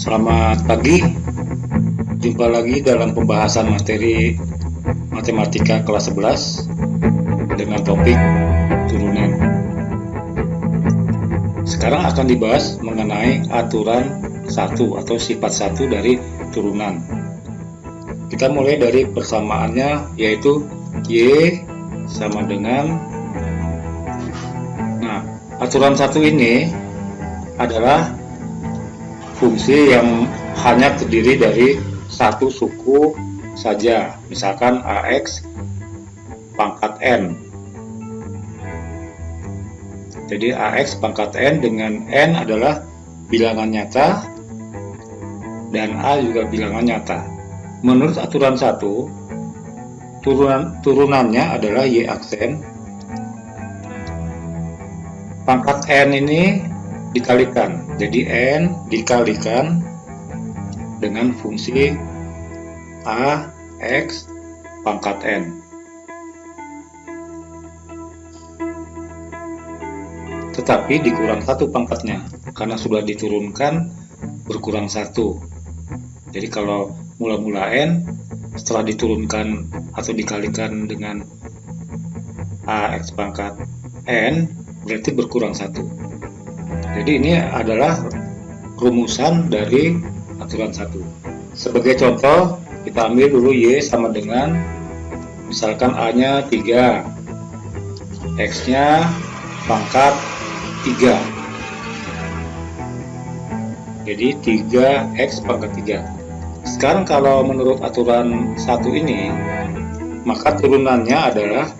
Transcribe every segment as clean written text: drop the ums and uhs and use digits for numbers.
Selamat pagi, jumpa lagi dalam pembahasan materi matematika kelas 11 dengan topik turunan. Sekarang akan dibahas mengenai aturan satu atau sifat satu dari turunan. Kita mulai dari persamaannya, yaitu Y sama dengan, aturan satu ini adalah fungsi yang hanya terdiri dari satu suku saja, misalkan AX pangkat N. Jadi AX pangkat N dengan N adalah bilangan nyata dan A juga bilangan nyata. Menurut aturan satu, turunannya adalah Y aksen. Pangkat N ini dikalikan, jadi N dikalikan dengan fungsi A X pangkat N. Tetapi dikurang satu pangkatnya, karena sudah diturunkan berkurang satu. Jadi kalau mula-mula N, setelah diturunkan atau dikalikan dengan A X pangkat N, berarti berkurang satu. Jadi ini adalah rumusan dari aturan satu. Sebagai contoh, kita ambil dulu Y sama dengan, misalkan A-nya 3, X-nya pangkat 3. Jadi 3X pangkat 3. Sekarang kalau menurut aturan satu ini, maka turunannya adalah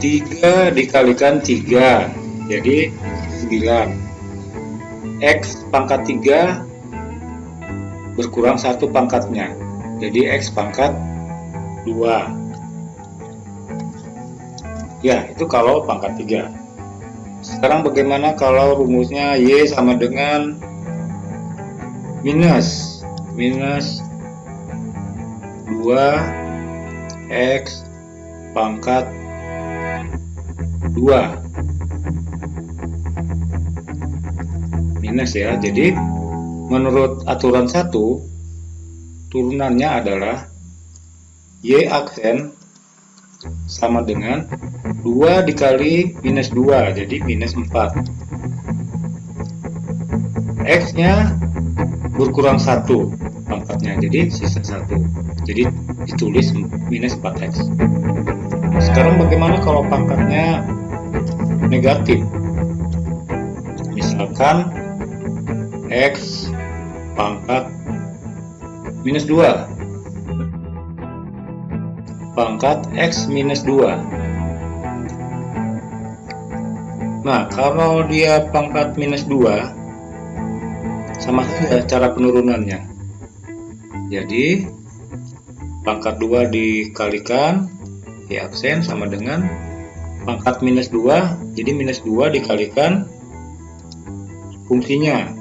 3 dikalikan 3, jadi 9. X pangkat 3 berkurang satu pangkatnya, jadi X pangkat 2. Ya, itu kalau pangkat 3. Sekarang bagaimana kalau rumusnya Y sama dengan minus 2X pangkat 2 minus ya. Jadi menurut aturan satu, turunannya adalah Y aksen sama dengan 2 dikali minus 2, jadi minus 4. X nya berkurang 1 pangkatnya, jadi sisa 1, jadi ditulis minus 4X. Sekarang bagaimana kalau pangkatnya negatif? Misalkan X pangkat minus 2, pangkat X minus 2. Nah, kalau dia pangkat minus 2, sama saja cara penurunannya. Jadi pangkat 2 dikalikan Y aksen sama dengan pangkat minus 2, jadi minus 2 dikalikan fungsinya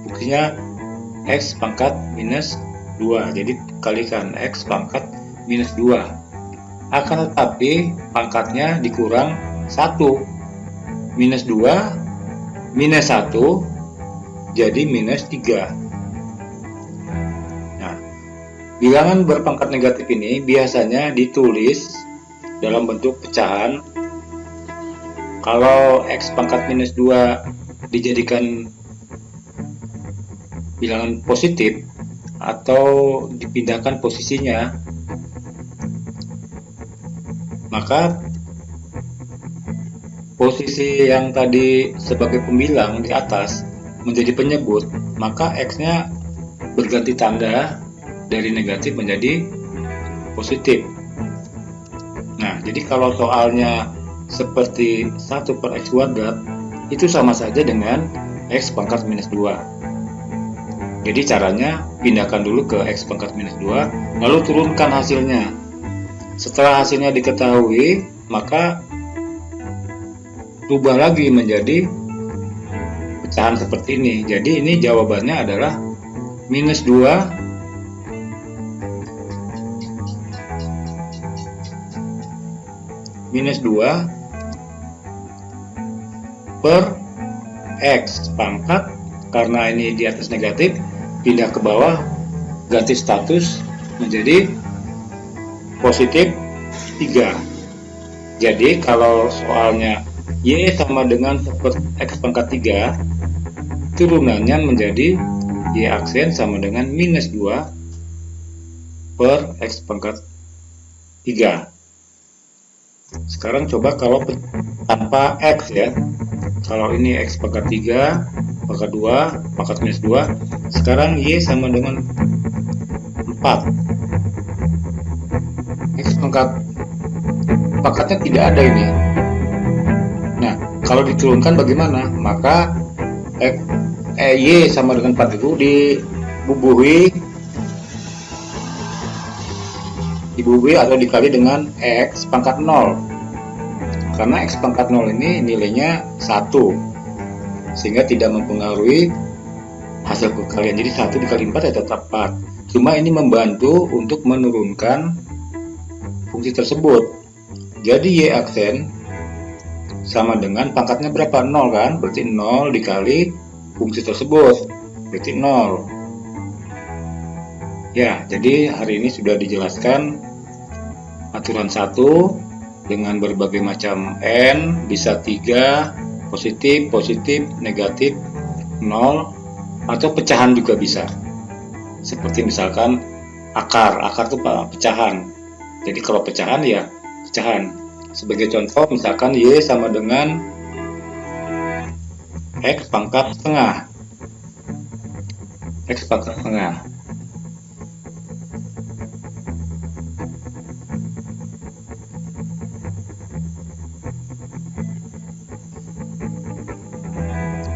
X pangkat minus 2, jadi kalikan X pangkat minus 2. Akan tetapi pangkatnya dikurang 1, minus 2 minus 1 jadi minus 3. Nah, bilangan berpangkat negatif ini biasanya ditulis dalam bentuk pecahan. Kalau X pangkat minus 2 dijadikan bilangan positif atau dipindahkan posisinya, maka posisi yang tadi sebagai pembilang di atas menjadi penyebut, maka X-nya berganti tanda dari negatif menjadi positif. Nah, jadi kalau soalnya seperti 1 per X kuadrat, itu sama saja dengan X pangkat minus 2. Jadi caranya pindahkan dulu ke X pangkat minus 2, lalu turunkan hasilnya. Setelah hasilnya diketahui, maka rubah lagi menjadi pecahan seperti ini. Jadi ini jawabannya adalah minus 2 per X pangkat karena ini di atas negatif, pindah ke bawah, ganti status menjadi positif 3. Jadi kalau soalnya Y sama dengan X pangkat 3, turunannya menjadi Y aksen sama dengan minus 2 per X pangkat 3. Sekarang coba kalau tanpa X ya. Kalau ini X pangkat 3, pangkat 2, pangkat minus 2. Sekarang Y sama dengan 4. X pangkatnya tidak ada ini. Nah, kalau diturunkan bagaimana? Maka Y sama dengan 4 itu dibubuhi atau dikali dengan X pangkat 0. Karena X pangkat 0 ini nilainya 1, sehingga tidak mempengaruhi hasil perkalian. Jadi 1 dikali 4 ya tetap 4. Cuma ini membantu untuk menurunkan fungsi tersebut. Jadi Y aksen sama dengan pangkatnya berapa? 0 kan? Berarti 0 dikali fungsi tersebut, berarti 0. Ya, jadi hari ini sudah dijelaskan aturan 1 dengan berbagai macam N, bisa 3, positif, negatif, 0, atau pecahan juga bisa. Seperti misalkan akar itu pecahan. Jadi kalau pecahan ya pecahan. Sebagai contoh misalkan Y sama dengan X pangkat setengah. X pangkat setengah.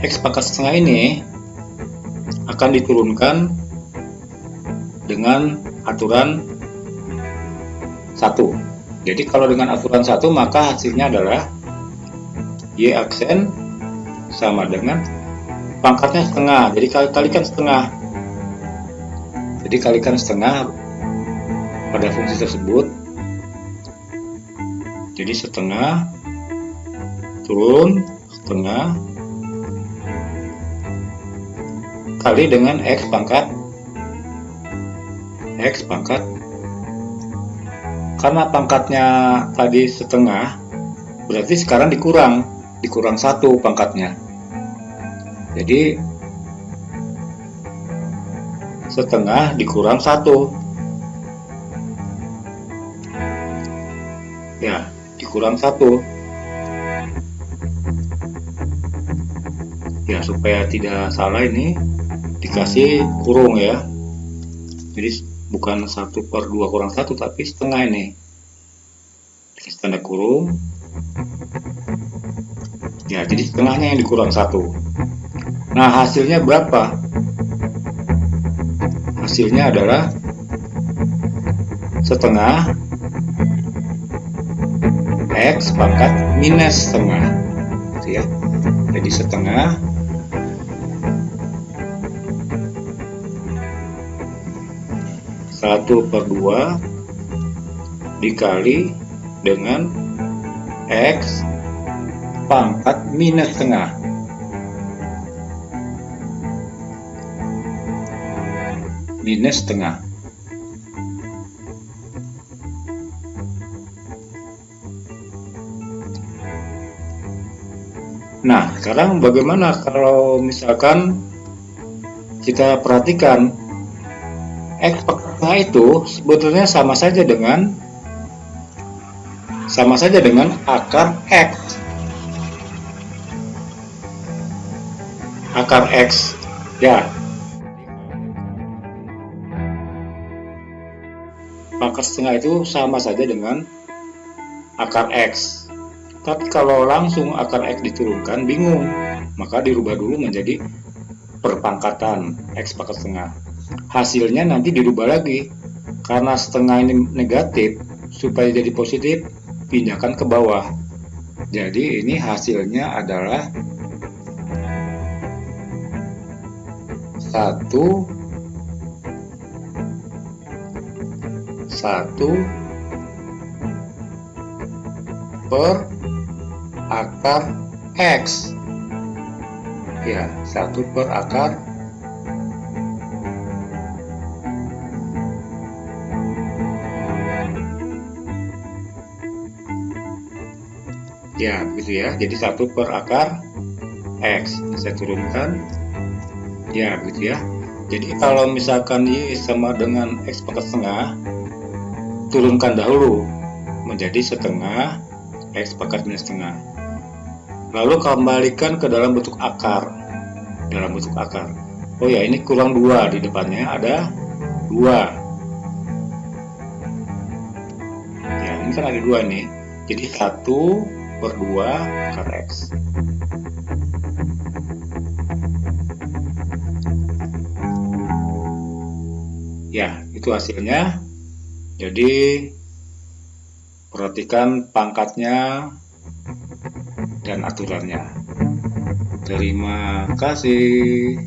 X pangkat setengah ini akan diturunkan dengan aturan 1. Jadi kalau dengan aturan 1 maka hasilnya adalah Y aksen sama dengan pangkatnya setengah. Jadi kalikan setengah. Jadi kalikan setengah pada fungsi tersebut. Jadi setengah turun setengah kali dengan X pangkat karena pangkatnya tadi setengah, berarti sekarang dikurang 1 pangkatnya. Jadi setengah dikurang 1 ya, dikurang 1 ya, supaya tidak salah ini dikasih kurung ya. Jadi bukan 1/2 kurang 1, tapi setengah ini dikasih tanda kurung ya, jadi setengahnya yang dikurang 1. Nah, hasilnya berapa? Hasilnya adalah setengah X pangkat minus setengah gitu ya. Jadi setengah satu per 2 dikali dengan X pangkat minus setengah. Minus setengah. Nah, sekarang bagaimana kalau misalkan kita perhatikan X pangkat setengah itu sebetulnya sama saja dengan akar X. Akar X ya. Pangkat setengah itu sama saja dengan akar X. Tapi kalau langsung akar X diturunkan bingung, maka dirubah dulu menjadi perpangkatan X pangkat setengah. Hasilnya nanti dirubah lagi, karena setengah ini negatif, supaya jadi positif pindahkan ke bawah. Jadi ini hasilnya adalah 1 per akar X. Ya, 1 per akar ya, begitu ya. Jadi 1 per akar X. Saya turunkan. Ya, begitu ya. Jadi kalau misalkan Y sama dengan X pangkat setengah, turunkan dahulu menjadi setengah X pangkat minus setengah. Lalu kembalikan ke dalam bentuk akar. Oh ya, ini kurang 2 di depannya, ada 2. Ya, ini kan ada 2 nih. Jadi 1 per 2 akar X. Ya, itu hasilnya. Jadi perhatikan pangkatnya dan aturannya. Terima kasih.